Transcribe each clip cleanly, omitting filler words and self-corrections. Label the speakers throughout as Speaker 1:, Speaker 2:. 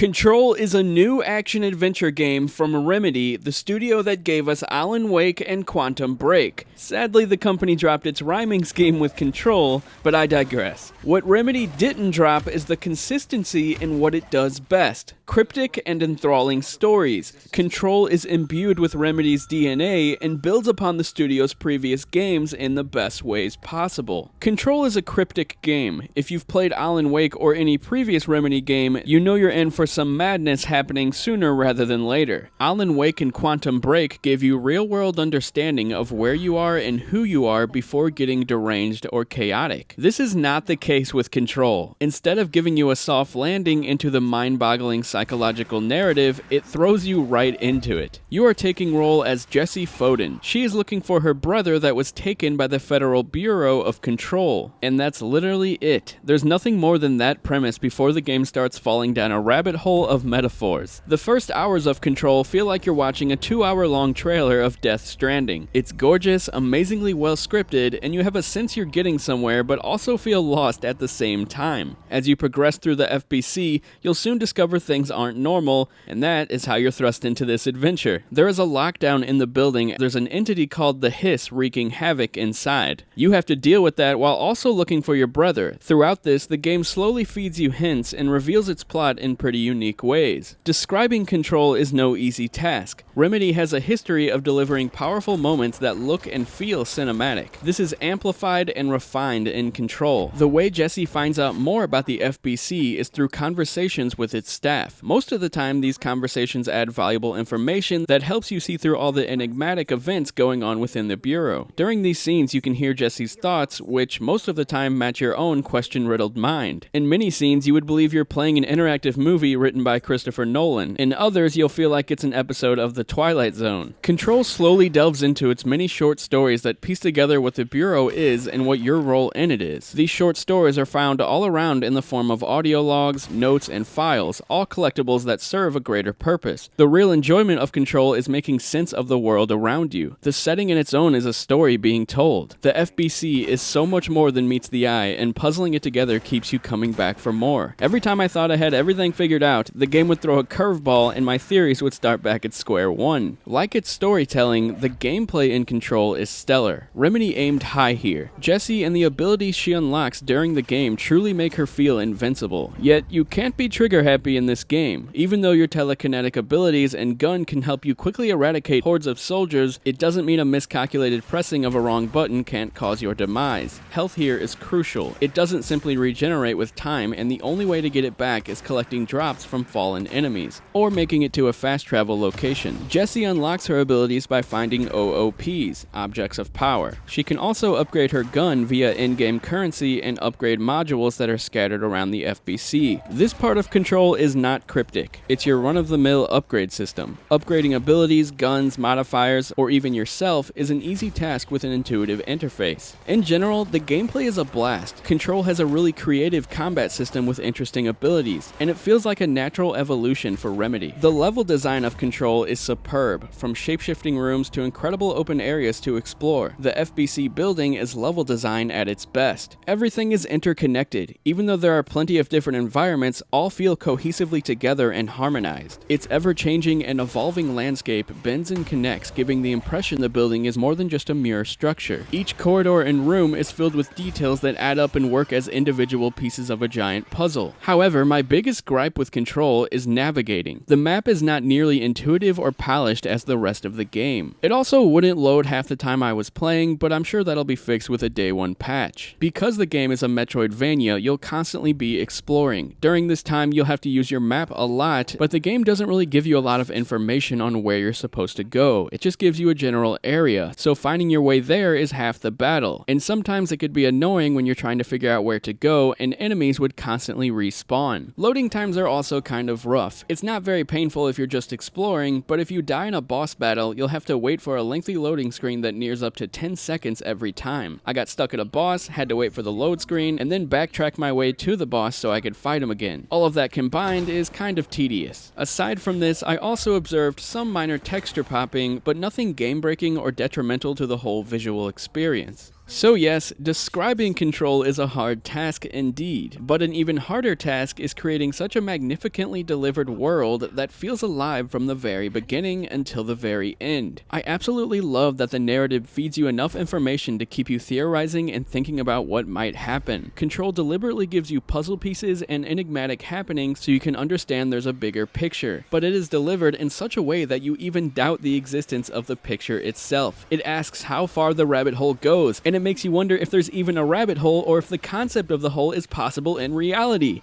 Speaker 1: Control is a new action-adventure game from Remedy, the studio that gave us Alan Wake and Quantum Break. Sadly, the company dropped its rhyming scheme with Control, but I digress. What Remedy didn't drop is the consistency in what it does best: cryptic and enthralling stories. Control is imbued with Remedy's DNA and builds upon the studio's previous games in the best ways possible. Control is a cryptic game. If you've played Alan Wake or any previous Remedy game, you know you're in for some madness happening sooner rather than later. Alan Wake and Quantum Break gave you real-world understanding of where you are and who you are before getting deranged or chaotic. This is not the case with Control. Instead of giving you a soft landing into the mind-boggling psychological narrative, it throws you right into it. You are taking role as Jessie Foden. She is looking for her brother that was taken by the Federal Bureau of Control, and that's literally it. There's nothing more than that premise before the game starts falling down a rabbit hole of metaphors. The first hours of Control feel like you're watching a 2-hour-long trailer of Death Stranding. It's gorgeous, amazingly well scripted, and you have a sense you're getting somewhere but also feel lost at the same time. As you progress through the FBC, you'll soon discover things aren't normal, and that is how you're thrust into this adventure. There is a lockdown in the building. There's an entity called the Hiss wreaking havoc inside. You have to deal with that while also looking for your brother. Throughout this, the game slowly feeds you hints and reveals its plot in pretty unique ways. Describing Control is no easy task. Remedy has a history of delivering powerful moments that look and feel cinematic. This is amplified and refined in Control. The way Jessie finds out more about the FBC is through conversations with its staff. Most of the time, these conversations add valuable information that helps you see through all the enigmatic events going on within the Bureau. During these scenes, you can hear Jessie's thoughts, which most of the time match your own question-riddled mind. In many scenes, you would believe you're playing an interactive movie written by Christopher Nolan. In others, you'll feel like it's an episode of The Twilight Zone. Control slowly delves into its many short stories that piece together what the Bureau is and what your role in it is. These short stories are found all around in the form of audio logs, notes, and files, all collectibles that serve a greater purpose. The real enjoyment of Control is making sense of the world around you. The setting in its own is a story being told. The FBC is so much more than meets the eye, and puzzling it together keeps you coming back for more. Every time I thought I had everything figured out, the game would throw a curveball and my theories would start back at square one. Like its storytelling, the gameplay in Control is stellar. Remedy aimed high here. Jessie and the abilities she unlocks during the game truly make her feel invincible. Yet, you can't be trigger happy in this game. Even though your telekinetic abilities and gun can help you quickly eradicate hordes of soldiers, it doesn't mean a miscalculated pressing of a wrong button can't cause your demise. Health here is crucial. It doesn't simply regenerate with time, and the only way to get it back is collecting drops from fallen enemies, or making it to a fast travel location. Jessie unlocks her abilities by finding OOPs, objects of power. She can also upgrade her gun via in-game currency and upgrade modules that are scattered around the FBC. This part of Control is not cryptic. It's your run-of-the-mill upgrade system. Upgrading abilities, guns, modifiers, or even yourself is an easy task with an intuitive interface. In general, the gameplay is a blast. Control has a really creative combat system with interesting abilities, and it feels like a natural evolution for Remedy. The level design of Control is superb, from shape-shifting rooms to incredible open areas to explore. The FBC building is level design at its best. Everything is interconnected. Even though there are plenty of different environments, all feel cohesively together and harmonized. Its ever-changing and evolving landscape bends and connects, giving the impression the building is more than just a mere structure. Each corridor and room is filled with details that add up and work as individual pieces of a giant puzzle. However, my biggest gripe with Control is navigating. The map is not nearly intuitive or polished as the rest of the game. It also wouldn't load half the time I was playing, but I'm sure that'll be fixed with a day one patch. Because the game is a Metroidvania, you'll constantly be exploring. During this time, you'll have to use your map a lot, but the game doesn't really give you a lot of information on where you're supposed to go. It just gives you a general area, so finding your way there is half the battle. And sometimes it could be annoying when you're trying to figure out where to go, and enemies would constantly respawn. Loading times are also kind of rough. It's not very painful if you're just exploring, but if you die in a boss battle, you'll have to wait for a lengthy loading screen that nears up to 10 seconds every time. I got stuck at a boss, had to wait for the load screen, and then backtrack my way to the boss so I could fight him again. All of that combined is kind of tedious. Aside from this, I also observed some minor texture popping, but nothing game-breaking or detrimental to the whole visual experience. So yes, describing Control is a hard task indeed, but an even harder task is creating such a magnificently delivered world that feels alive from the very beginning until the very end. I absolutely love that the narrative feeds you enough information to keep you theorizing and thinking about what might happen. Control deliberately gives you puzzle pieces and enigmatic happenings so you can understand there's a bigger picture, but it is delivered in such a way that you even doubt the existence of the picture itself. It asks how far the rabbit hole goes, and it makes you wonder if there's even a rabbit hole or if the concept of the hole is possible in reality.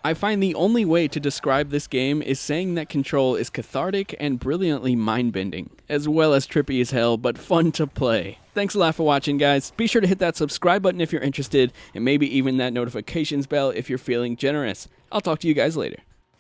Speaker 1: I find the only way to describe this game is saying that Control is cathartic and brilliantly mind-bending, as well as trippy as hell, but fun to play. Thanks a lot for watching, guys. Be sure to hit that subscribe button if you're interested, and maybe even that notifications bell if you're feeling generous. I'll talk to you guys later.